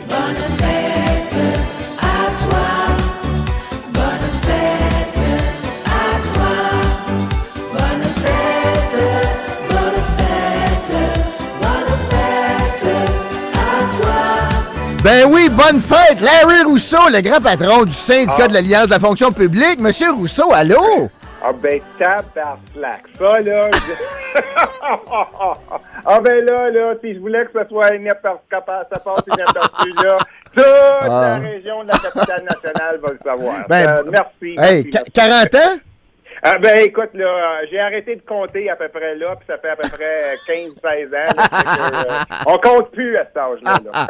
Bonne fête à toi. Bonne fête à toi. Bonne fête, bonne fête, bonne fête à toi. Ben oui, bonne fête! Larry Rousseau, le grand patron du syndicat de l'Alliance de la fonction publique. Monsieur Rousseau, allô? Ah ben, tabarnak. Ça, là... ah ben là, si je voulais que ce soit ça passe inaperçu, là, toute la région de la capitale nationale va le savoir. Merci. Hey, merci. 40 ans? Ben écoute, là, j'ai arrêté de compter à peu près là, puis ça fait à peu près 15-16 ans. Là, on compte plus à cet âge-là. Là.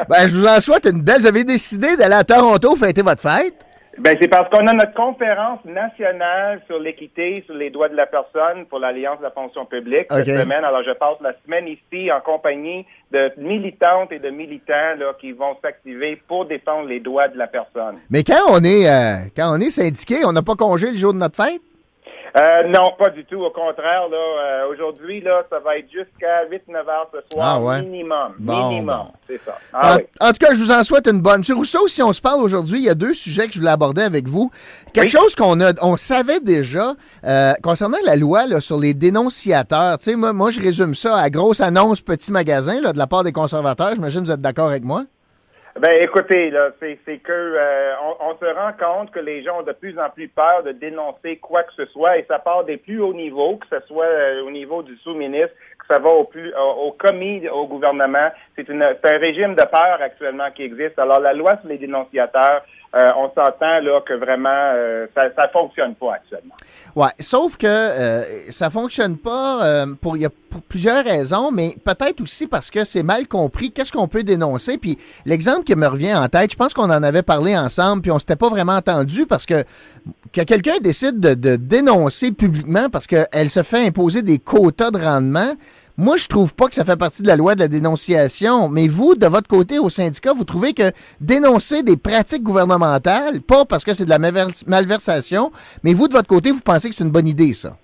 Ben, je vous en souhaite une belle... Vous avez décidé d'aller à Toronto fêter votre fête? Ben, c'est parce qu'on a notre conférence nationale sur l'équité, sur les droits de la personne pour l'Alliance de la fonction publique cette semaine. Alors, je passe la semaine ici en compagnie de militantes et de militants là, qui vont s'activer pour défendre les droits de la personne. Mais quand on est syndiqué, on n'a pas congé le jour de notre fête? Non, pas du tout. Au contraire, là, aujourd'hui, là, ça va être jusqu'à 8-9 heures ce soir, minimum. Bon. C'est ça. En tout cas, je vous en souhaite une bonne. Monsieur Rousseau, si on se parle aujourd'hui, il y a deux sujets que je voulais aborder avec vous. Quelque chose on savait déjà concernant la loi là, sur les dénonciateurs. Tu sais, moi, je résume ça à grosse annonce, petit magasin là, de la part des conservateurs. J'imagine que vous êtes d'accord avec moi? Ben, écoutez, là, c'est que on se rend compte que les gens ont de plus en plus peur de dénoncer quoi que ce soit, et ça part des plus hauts niveaux, que ce soit au niveau du sous-ministre, que ça va au commis, au gouvernement. C'est un régime de peur actuellement qui existe. Alors, la loi sur les dénonciateurs, on s'entend là que vraiment ça fonctionne pas actuellement. Ouais, sauf que ça fonctionne pas pour plusieurs raisons, mais peut-être aussi parce que c'est mal compris qu'est-ce qu'on peut dénoncer. Puis l'exemple qui me revient en tête, je pense qu'on en avait parlé ensemble, puis on s'était pas vraiment entendu parce que quelqu'un décide de dénoncer publiquement parce qu'elle se fait imposer des quotas de rendement. Moi, je trouve pas que ça fait partie de la loi de la dénonciation, mais vous, de votre côté, au syndicat, vous trouvez que dénoncer des pratiques gouvernementales, pas parce que c'est de la malversation, mais vous, de votre côté, vous pensez que c'est une bonne idée, ça?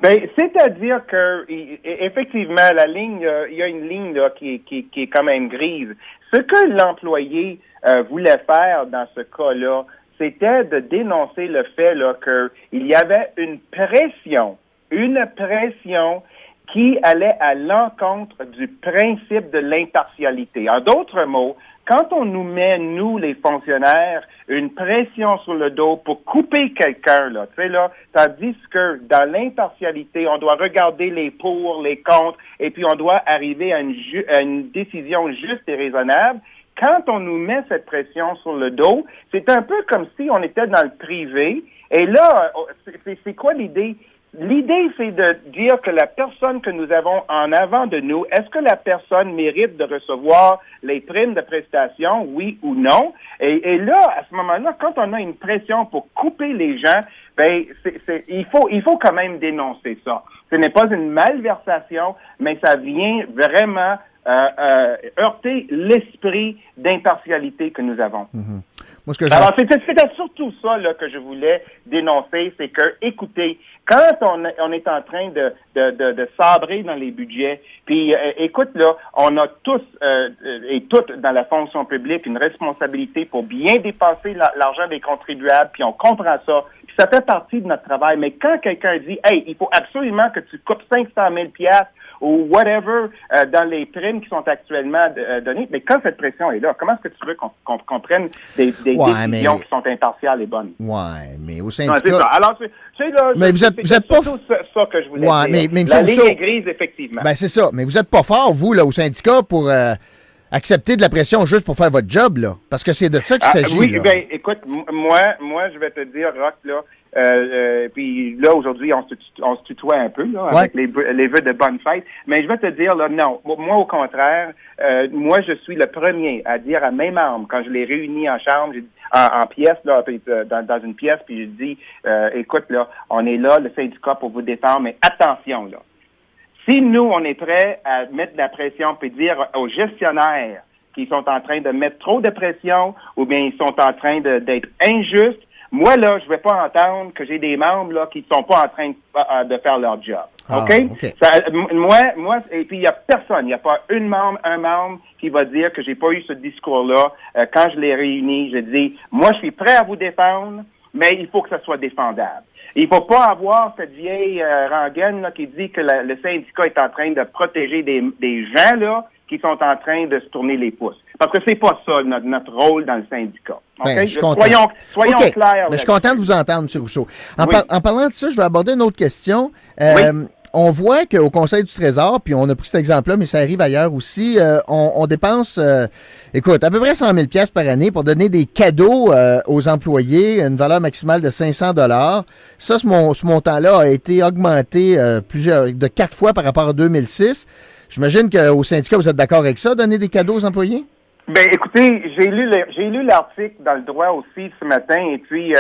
Ben, c'est-à-dire que, effectivement, la ligne, il y a une ligne là, qui est quand même grise. Ce que l'employé voulait faire dans ce cas-là, c'était de dénoncer le fait là qu'il y avait une pression qui allait à l'encontre du principe de l'impartialité. En d'autres mots, quand on nous met, nous, les fonctionnaires, une pression sur le dos pour couper quelqu'un, là, tu sais, là, tandis que dans l'impartialité, on doit regarder les pour, les contre, et puis on doit arriver à une décision juste et raisonnable. Quand on nous met cette pression sur le dos, c'est un peu comme si on était dans le privé, et là, c'est quoi l'idée? L'idée, c'est de dire que la personne que nous avons en avant de nous, est-ce que la personne mérite de recevoir les primes de prestation, oui ou non? Et là, à ce moment-là, quand on a une pression pour couper les gens, ben, il faut quand même dénoncer ça. Ce n'est pas une malversation, mais ça vient vraiment heurter l'esprit d'impartialité que nous avons. Mm-hmm. Alors, c'était surtout ça là, que je voulais dénoncer, c'est que, écoutez, quand on est en train de sabrer dans les budgets, puis écoute, là, on a tous et toutes dans la fonction publique une responsabilité pour bien dépenser l'argent des contribuables, puis on comprend ça, puis ça fait partie de notre travail. Mais quand quelqu'un dit, hey, il faut absolument que tu coupes 500 000 piastres ou whatever dans les primes qui sont actuellement données, mais quand cette pression est là, comment est-ce que tu veux qu'on prenne des décisions qui sont impartiales et bonnes? Ouais, mais au syndicat... C'est ça. Alors, c'est là, mais vous êtes pas... ça que je voulais dire. Mais la ligne est grise, effectivement. Ben, c'est ça. Mais vous êtes pas fort, vous, là, au syndicat, pour accepter de la pression juste pour faire votre job, là. Parce que c'est de ça qu'il s'agit, oui, là. Ben, écoute, moi, je vais te dire, Roch, là, puis là, aujourd'hui, on se tutoie un peu, là, avec les vœux de bonne fête. Mais je vais te dire, là, non. Moi, au contraire, moi, je suis le premier à dire à mes membres, quand je les réunis en chambre, en pièce, là, dans une pièce, puis je dis, écoute, là, on est là, le syndicat, pour vous défendre, mais attention, là. Si nous, on est prêts à mettre de la pression, puis dire aux gestionnaires qu'ils sont en train de mettre trop de pression, ou bien ils sont en train d'être injustes, moi, là, je vais pas entendre que j'ai des membres là qui ne sont pas en train de faire leur job. Ah, OK? OK. Moi, et puis il n'y a personne, il n'y a pas un membre qui va dire que j'ai pas eu ce discours-là. Quand je l'ai réuni, je dis, moi, je suis prêt à vous défendre, mais il faut que ça soit défendable. Il faut pas avoir cette vieille rengaine là, qui dit que le syndicat est en train de protéger des gens là qui sont en train de se tourner les pouces. Parce que c'est pas ça notre rôle dans le syndicat. Okay? Ben, je suis content. Soyons OK. clairs. Ben, je suis content de vous entendre, M. Rousseau. En parlant de ça, je vais aborder une autre question. Oui. On voit qu'au Conseil du Trésor, puis on a pris cet exemple-là, mais ça arrive ailleurs aussi, on dépense, écoute, à peu près 100 000 $ par année pour donner des cadeaux aux employés, une valeur maximale de 500 $. Ça, ce montant-là a été augmenté de 4 fois par rapport à 2006. J'imagine qu'au syndicat, vous êtes d'accord avec ça, donner des cadeaux aux employés? Ben, écoutez, j'ai lu l'article dans le droit aussi ce matin, et puis,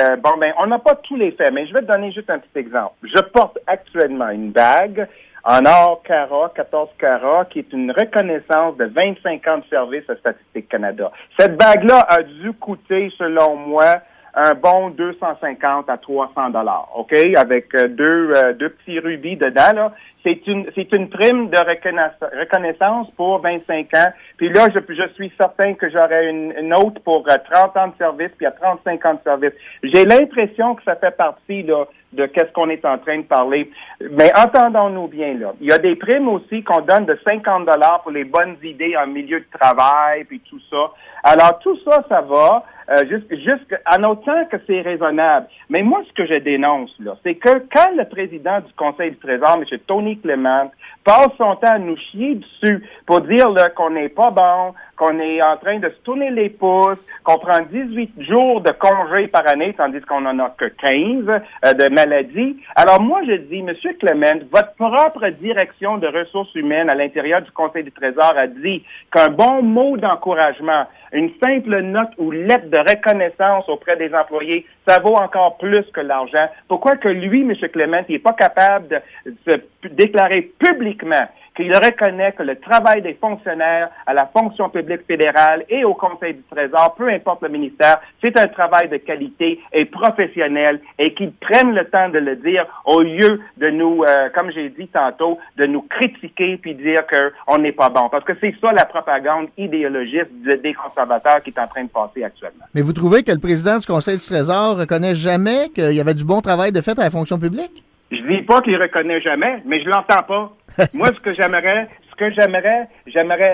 on n'a pas tous les faits, mais je vais te donner juste un petit exemple. Je porte actuellement une bague en or carats, 14 carats, qui est une reconnaissance de 25 ans de service à Statistique Canada. Cette bague-là a dû coûter, selon moi, un bon 250 à 300 $, OK? Avec deux petits rubis dedans, là. C'est une prime de reconnaissance pour 25 ans. Puis là, je suis certain que j'aurai une autre pour 30 ans de service, puis à 35 ans de service. J'ai l'impression que ça fait partie là de qu'est-ce qu'on est en train de parler. Mais entendons-nous bien, là. Il y a des primes aussi qu'on donne de 50 $ pour les bonnes idées en milieu de travail, puis tout ça. Alors, tout ça, ça va, en autant que c'est raisonnable. Mais moi, ce que je dénonce, là, c'est que quand le président du Conseil du Trésor, M. Tony Clement, passe son temps à nous chier dessus pour dire là qu'on n'est pas bon, qu'on est en train de se tourner les pouces, qu'on prend 18 jours de congé par année, tandis qu'on en a que 15 de maladie. Alors moi, je dis, M. Clement, votre propre direction de ressources humaines à l'intérieur du Conseil du Trésor a dit qu'un bon mot d'encouragement, une simple note ou lettre de reconnaissance auprès des employés, ça vaut encore plus que l'argent. Pourquoi que lui, M. Clement, il n'est pas capable de se déclarer publiquement qu'il reconnaît que le travail des fonctionnaires à la fonction publique fédérale et au Conseil du Trésor, peu importe le ministère, c'est un travail de qualité et professionnel, et qu'ils prennent le temps de le dire au lieu de nous, comme j'ai dit tantôt, de nous critiquer puis dire qu'on n'est pas bon. Parce que c'est ça la propagande idéologiste des conservateurs qui est en train de passer actuellement. Mais vous trouvez que le président du Conseil du Trésor reconnaît jamais qu'il y avait du bon travail de fait à la fonction publique? Je dis pas qu'il reconnaît jamais, mais je l'entends pas. Moi, j'aimerais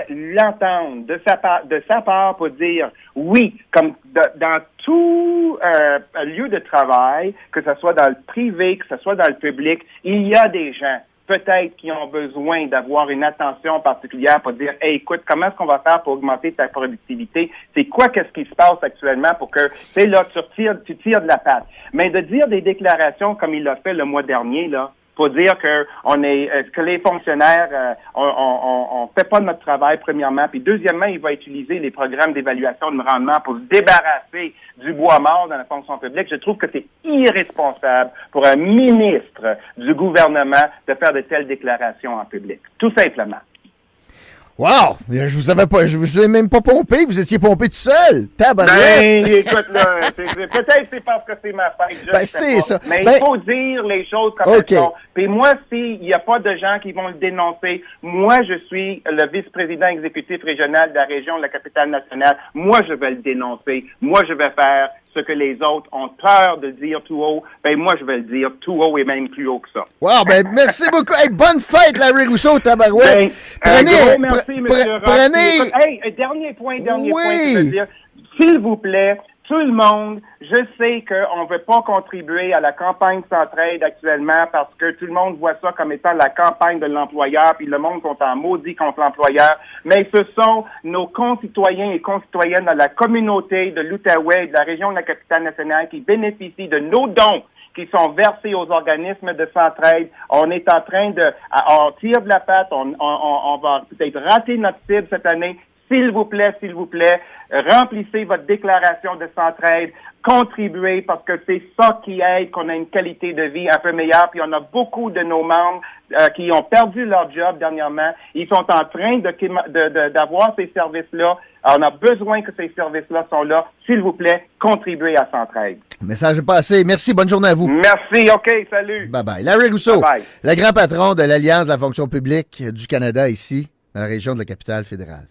l'entendre de sa part pour dire oui, comme dans tout lieu de travail, que ce soit dans le privé, que ce soit dans le public, il y a des gens peut-être qui ont besoin d'avoir une attention particulière pour dire, hey, écoute, comment est-ce qu'on va faire pour augmenter ta productivité? C'est quoi qu'est-ce qui se passe actuellement pour que, tu sais, là, tu tires de la patte. Mais de dire des déclarations comme il l'a fait le mois dernier, là, pour dire que les fonctionnaires, on fait pas notre travail, premièrement, puis deuxièmement, il va utiliser les programmes d'évaluation de rendement pour se débarrasser du bois mort dans la fonction publique. Je trouve que c'est irresponsable pour un ministre du gouvernement de faire de telles déclarations en public. Tout simplement. Wow! Je vous ai même pas pompé, vous étiez pompé tout seul! Tabarouette! Ben, écoute, là, peut-être c'est parce que c'est ma fête, ben, c'est ça. Mais ben, il faut dire les choses comme elles sont. Puis moi, s'il n'y a pas de gens qui vont le dénoncer, moi, je suis le vice-président exécutif régional de la région de la capitale nationale. Moi, je vais le dénoncer. Moi, je vais faire ce que les autres ont peur de dire tout haut. Ben, moi, je vais le dire tout haut et même plus haut que ça. Wow, ben, merci beaucoup. Hey, bonne fête, Larry Rousseau, tabarouette! Ben, gros merci, M. Rock. Prenez... Hey, dernier point que je veux dire. S'il vous plaît, tout le monde, je sais qu'on ne veut pas contribuer à la campagne Centraide actuellement parce que tout le monde voit ça comme étant la campagne de l'employeur, puis le monde sont en maudit contre l'employeur. Mais ce sont nos concitoyens et concitoyennes dans la communauté de l'Outaouais et de la région de la capitale nationale qui bénéficient de nos dons qui sont versés aux organismes de Centraide. On est en train on tire de la patte, on va peut-être rater notre cible cette année. S'il vous plaît, remplissez votre déclaration de Centraide, contribuez parce que c'est ça qui aide qu'on a une qualité de vie un peu meilleure. Puis on a beaucoup de nos membres qui ont perdu leur job dernièrement. Ils sont en train d'avoir ces services-là. Alors, on a besoin que ces services-là sont là. S'il vous plaît, contribuez à Centraide. Message est passé. Merci, bonne journée à vous. Merci, OK, salut. Bye-bye. Larry Rousseau, Bye-bye. le grand patron de l'Alliance de la fonction publique du Canada ici, dans la région de la capitale fédérale.